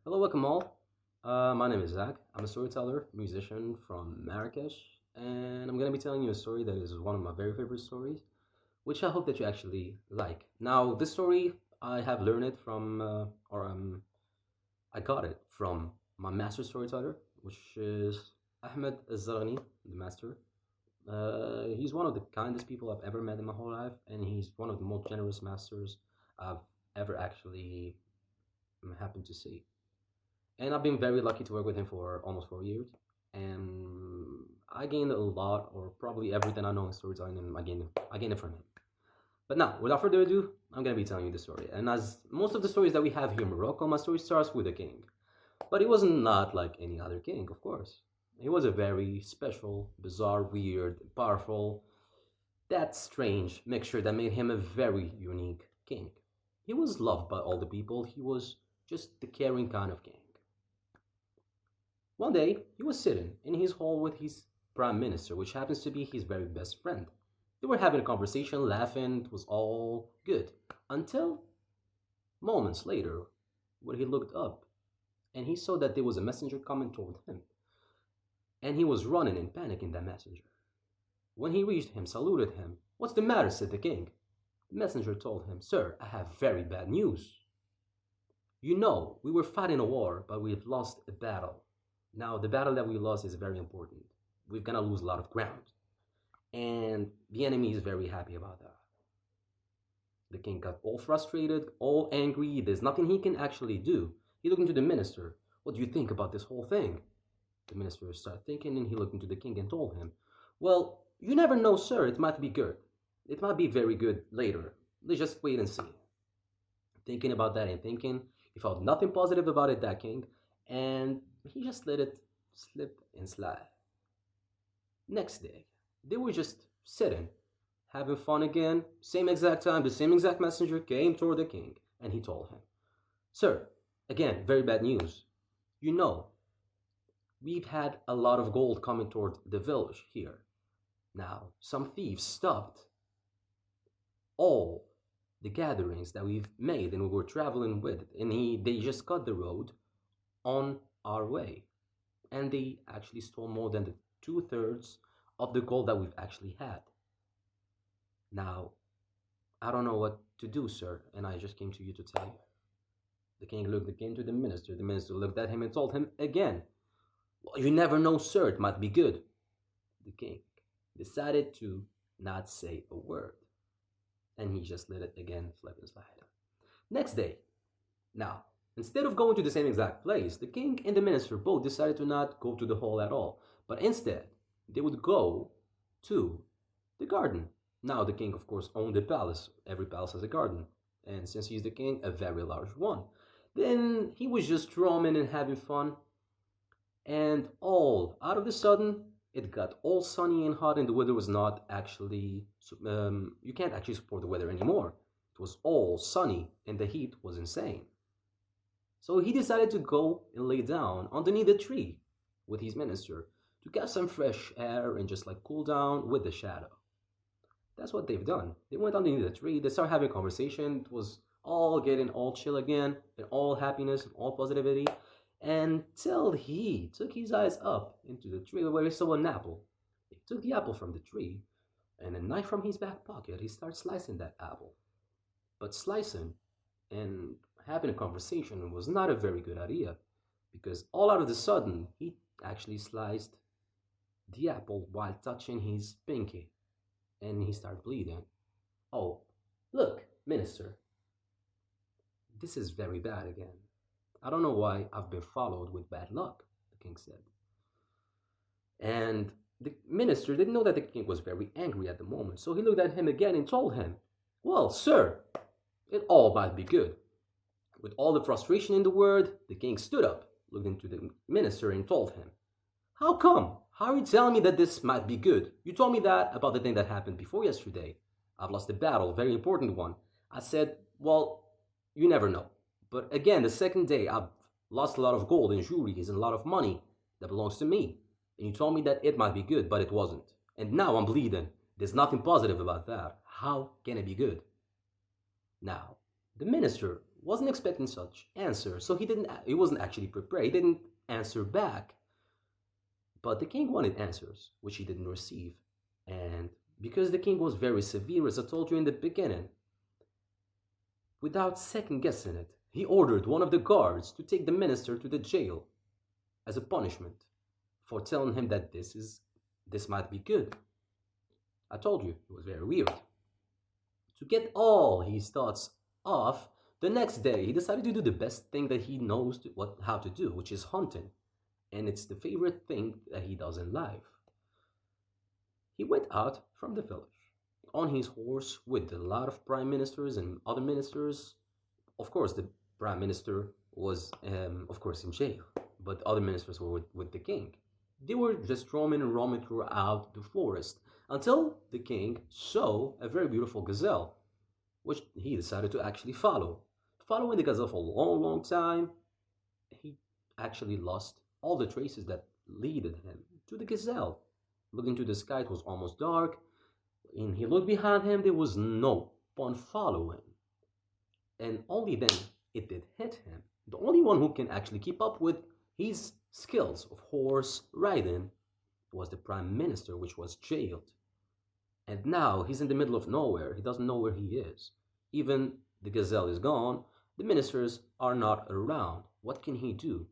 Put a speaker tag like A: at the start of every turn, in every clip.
A: Hello, welcome all. My name is Zach. I'm a storyteller, musician from Marrakesh, and I'm gonna be telling you a story that is one of my very favorite stories, which I hope that you actually like. Now, this story I have learned it from, I got it from my master storyteller, which is Ahmed Zagani, the master. He's one of the kindest people I've ever met in my whole life, and he's one of the most generous masters I've ever actually happened to see. And I've been very lucky to work with him for almost 4 years. And I gained a lot, or probably everything I know in storytelling, and I gained it from him. But now, without further ado, I'm gonna be telling you the story. And as most of the stories that we have here in Morocco, my story starts with a king. But he was not like any other king, of course. He was a very special, bizarre, weird, powerful, that strange mixture that made him a very unique king. He was loved by all the people. He was just the caring kind of king. One day, he was sitting in his hall with his prime minister, which happens to be his very best friend. They were having a conversation, laughing, it was all good. Until moments later, when he looked up and he saw that there was a messenger coming toward him, and he was running in panic in that messenger. When he reached him, saluted him. "What's the matter?" said the king. The messenger told him, "Sir, I have very bad news. You know, we were fighting a war, but we've lost a battle. Now, the battle that we lost is very important. We're gonna lose a lot of ground. And the enemy is very happy about that." The king got all frustrated, all angry. There's nothing he can actually do. He looked into the minister. "What do you think about this whole thing?" The minister started thinking, and he looked into the king and told him, "Well, you never know, sir. It might be good. It might be very good later. Let's just wait and see." Thinking about that and thinking, he felt nothing positive about it, that king, and he just let it slip and slide. Next day, they were just sitting, having fun again. Same exact time, the same exact messenger came toward the king, and he told him, "Sir, again, very bad news. You know, we've had a lot of gold coming toward the village here. Now, some thieves stopped all the gatherings that we've made and we were traveling with, and they just cut the road on our way. And they actually stole more than the two-thirds of the gold that we've actually had. Now, I don't know what to do, sir, and I just came to you to tell you." The king looked again to the minister. The minister looked at him and told him again, "Well, you never know, sir, it might be good." The king decided to not say a word, and he just let it again slip and slide. Next day, now, instead of going to the same exact place, the king and the minister both decided to not go to the hall at all, but instead, they would go to the garden. Now, the king, of course, owned the palace. Every palace has a garden, and since he's the king, a very large one. Then he was just roaming and having fun, and all out of the sudden, it got all sunny and hot, and the weather was not actually, you can't actually support the weather anymore. It was all sunny, and the heat was insane. So he decided to go and lay down underneath a tree with his minister to get some fresh air and just like cool down with the shadow. That's what they've done. They went underneath the tree, they started having a conversation. It was all getting all chill again, and all happiness and all positivity, until he took his eyes up into the tree where he saw an apple. He took the apple from the tree, and a knife from his back pocket, he started slicing that apple. But slicing and having a conversation was not a very good idea, because all out of the sudden, he actually sliced the apple while touching his pinky, and he started bleeding. "Oh, look, minister, this is very bad again. I don't know why I've been followed with bad luck," the king said. And the minister didn't know that the king was very angry at the moment, so he looked at him again and told him, "Well, sir, it all might be good." With all the frustration in the world, the king stood up, looked into the minister, and told him, "How come? How are you telling me that this might be good? You told me that about the thing that happened before yesterday. I've lost a battle, a very important one." I said, "Well, you never know. But again, the second day, I've lost a lot of gold and jewelries and a lot of money that belongs to me. And you told me that it might be good, but it wasn't. And now I'm bleeding. There's nothing positive about that. How can it be good?" Now, the minister wasn't expecting such answer, so he wasn't actually prepared. He didn't answer back. But the king wanted answers, which he didn't receive. And because the king was very severe, as I told you in the beginning, without second guessing it, he ordered one of the guards to take the minister to the jail as a punishment for telling him that this might be good. I told you it was very weird. To get all his thoughts off, the next day he decided to do the best thing that he knows how to do, which is hunting. And it's the favorite thing that he does in life. He went out from the village on his horse with a lot of prime ministers and other ministers. Of course, the prime minister was, of course, in jail, but other ministers were with the king. They were just roaming and roaming throughout the forest until the king saw a very beautiful gazelle, which he decided to actually follow. Following the gazelle for a long, long time, he actually lost all the traces that leaded him to the gazelle. Looking to the sky, it was almost dark, and he looked behind him, there was no one following. And only then it did hit him. The only one who can actually keep up with his skills of horse riding was the prime minister, which was jailed. And now he's in the middle of nowhere. He doesn't know where he is. Even the gazelle is gone. The ministers are not around. What can he do?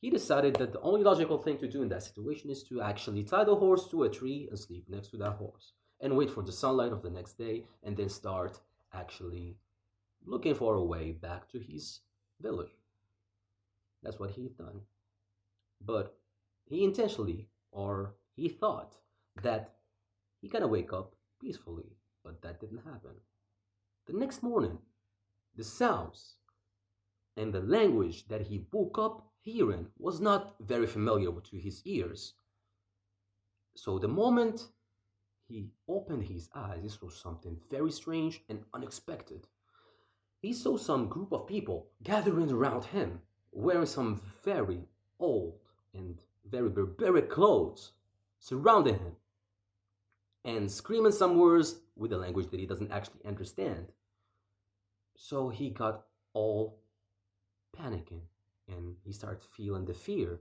A: He decided that the only logical thing to do in that situation is to actually tie the horse to a tree and sleep next to that horse and wait for the sunlight of the next day and then start actually looking for a way back to his village. That's what he'd done. But he intentionally, or he thought, that he gonna wake up peacefully, but that didn't happen. The next morning, the sounds and the language that he woke up hearing was not very familiar to his ears. So the moment he opened his eyes, he saw something very strange and unexpected. He saw some group of people gathering around him, wearing some very old and very barbaric clothes, surrounding him, and screaming some words with a language that he doesn't actually understand. So he got all panicking and he started feeling the fear.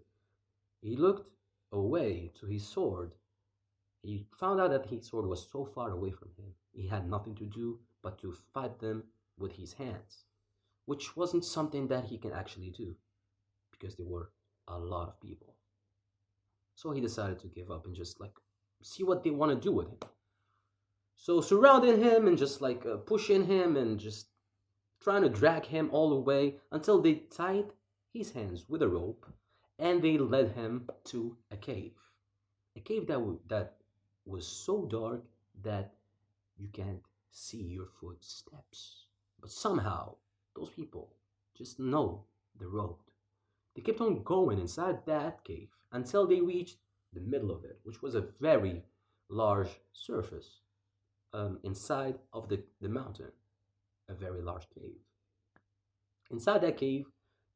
A: He looked away to his sword. He found out that his sword was so far away from him. He had nothing to do but to fight them with his hands, which wasn't something that he can actually do because there were a lot of people. So he decided to give up and just see what they want to do with him. So surrounding him and just pushing him and just trying to drag him all away until they tied his hands with a rope and they led him to a cave. A cave that was so dark that you can't see your footsteps. But somehow, those people just know the road. They kept on going inside that cave until they reached the middle of it, which was a very large surface inside of the mountain, a very large cave. Inside that cave,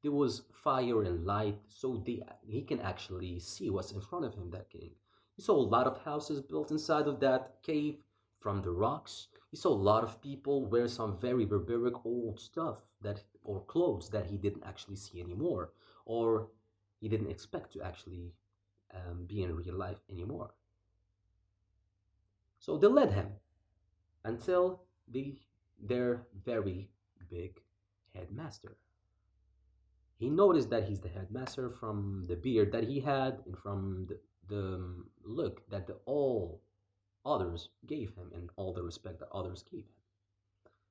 A: there was fire and light, so he can actually see what's in front of him, that king. He saw a lot of houses built inside of that cave from the rocks. He saw a lot of people wear some very barbaric old stuff or clothes that he didn't actually see anymore, or he didn't expect to actually be in real life anymore. So they led him until their very big headmaster. He noticed that he's the headmaster from the beard that he had and from the look that all others gave him and all the respect that others gave him.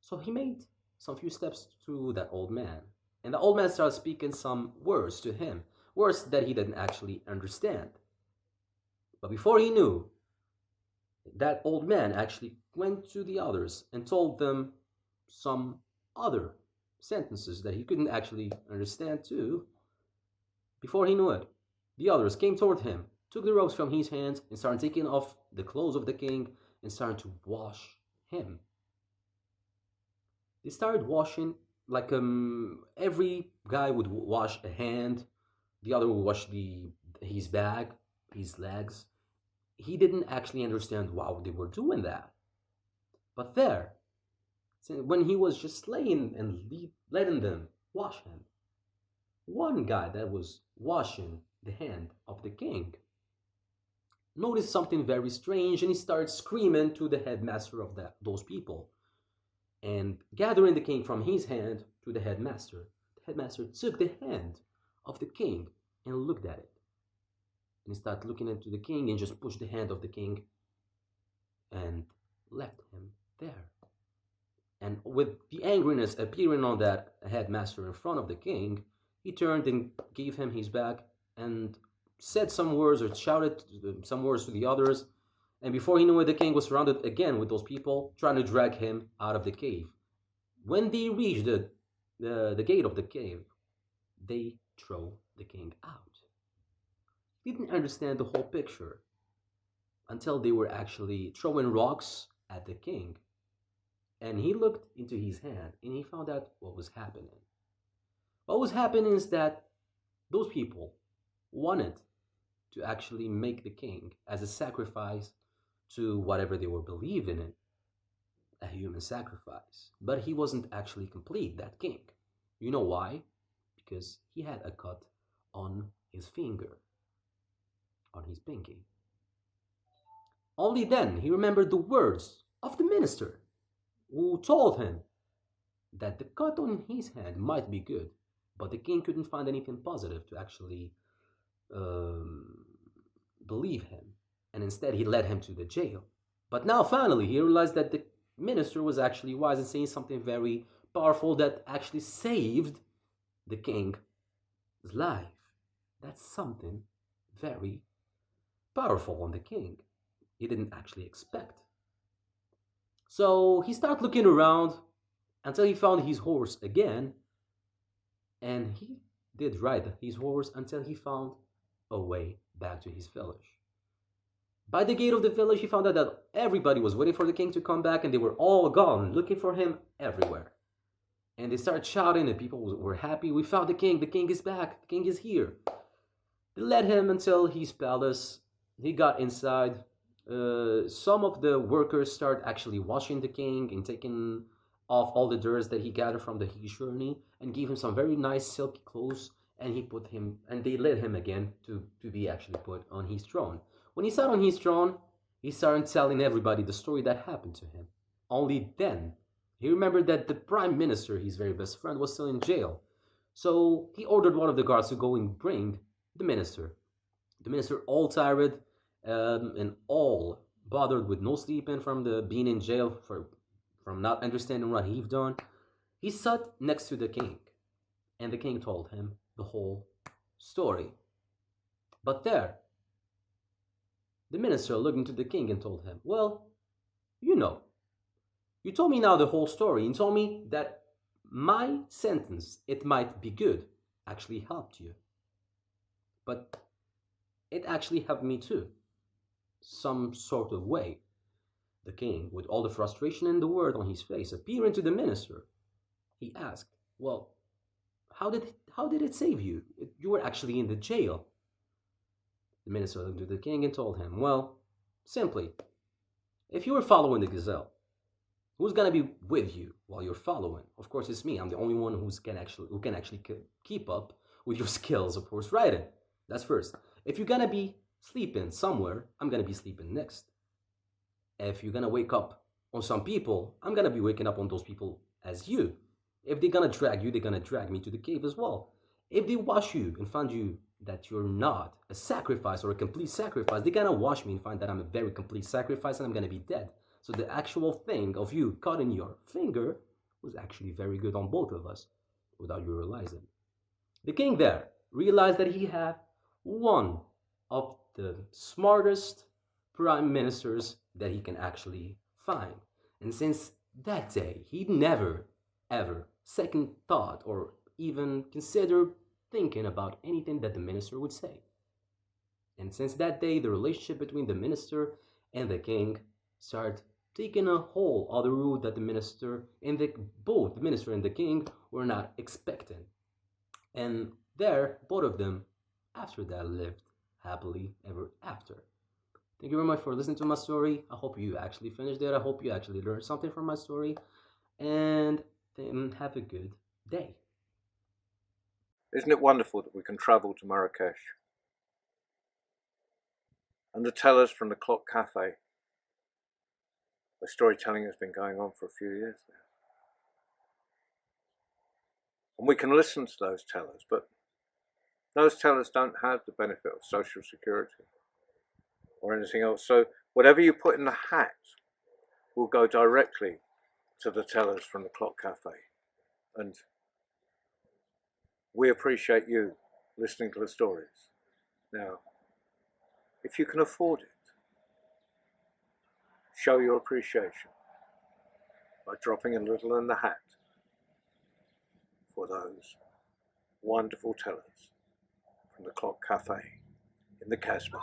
A: So he made some few steps to that old man. And the old man started speaking some words to him, words that he didn't actually understand. But before he knew, that old man actually went to the others and told them some other sentences that he couldn't actually understand too. Before he knew it, the others came toward him, took the ropes from his hands, and started taking off the clothes of the king and started to wash him. They started washing every guy would wash a hand, the other would wash his bag, his legs. He didn't actually understand why they were doing that. But there, when he was just laying and letting them wash him. One guy that was washing the hand of the king noticed something very strange, and he started screaming to the headmaster of those people and gathering the king from his hand to the headmaster. The headmaster took the hand of the king and looked at it. And he started looking into the king and just pushed the hand of the king and left him there. And with the angriness appearing on that headmaster in front of the king, he turned and gave him his back and said some words or shouted some words to the others. And before he knew it, the king was surrounded again with those people trying to drag him out of the cave. When they reached the gate of the cave, they throw the king out. He didn't understand the whole picture until they were actually throwing rocks at the king. And he looked into his hand and he found out what was happening. What was happening is that those people wanted to actually make the king as a sacrifice to whatever they were believing in, a human sacrifice. But he wasn't actually complete, that king. You know why? Because he had a cut on his finger, on his pinky. Only then he remembered the words of the minister who told him that the cut on his hand might be good, but the king couldn't find anything positive to actually believe him, and instead he led him to the jail. But now finally he realized that the minister was actually wise and saying something very powerful that actually saved the king's life. That's something very powerful on the king. He didn't actually expect. So he started looking around until he found his horse again, and he did ride his horse until he found a way back to his village. By the gate of the village, he found out that everybody was waiting for the king to come back, and they were all gone, looking for him everywhere. And they started shouting, and people were happy. We found the king is back, the king is here. They led him until his palace. He got inside. Some of the workers start actually washing the king and taking off all the dirt that he gathered from his journey, and gave him some very nice silky clothes, and they led him again to be actually put on his throne. When he sat on his throne, he started telling everybody the story that happened to him. Only then he remembered that the prime minister, his very best friend, was still in jail. So he ordered one of the guards to go and bring the minister. The minister, all tired and all bothered with no sleeping from being in jail from not understanding what he'd done, he sat next to the king, and the king told him the whole story. But there, the minister looked into the king and told him, "Well, you told me now the whole story. You told me that my sentence, it might be good, actually helped you. But it actually helped me too, some sort of way." The king, with all the frustration in the world on his face, appearing to the minister, he asked, "Well, how did it save you? You were actually in the jail." The minister looked at the king and told him, "Well, simply, if you were following the gazelle, who's gonna be with you while you're following? Of course, it's me. I'm the only one who can actually keep up with your skills of horse riding. That's first. If you're gonna be sleeping somewhere, I'm gonna be sleeping next. If you're gonna wake up on some people, I'm gonna be waking up on those people as you. If they're gonna drag you, they're gonna drag me to the cave as well. If they wash you and find you that you're not a sacrifice or a complete sacrifice, they're gonna wash me and find that I'm a very complete sacrifice and I'm gonna be dead. So the actual thing of you cutting your finger was actually very good on both of us without you realizing." The king there realized that he had one of the smartest prime ministers that he can actually find. And since that day, he never, ever second thought or even considered thinking about anything that the minister would say. And since that day, the relationship between the minister and the king started taking a whole other route that both the minister and the king were not expecting. And there, both of them, after that, lived happily ever after. Thank you very much for listening to my story. I hope you actually finished it. I hope you actually learned something from my story. and have a good day.
B: Isn't it wonderful that we can travel to Marrakesh? And the tellers from the Clock Cafe, where storytelling has been going on for a few years now. And we can listen to those tellers, but those tellers don't have the benefit of Social Security or anything else. So whatever you put in the hat will go directly to the tellers from the Clock Cafe. And we appreciate you listening to the stories. Now, if you can afford it, show your appreciation by dropping a little in the hat for those wonderful tellers from the Clock Cafe in the Casbah.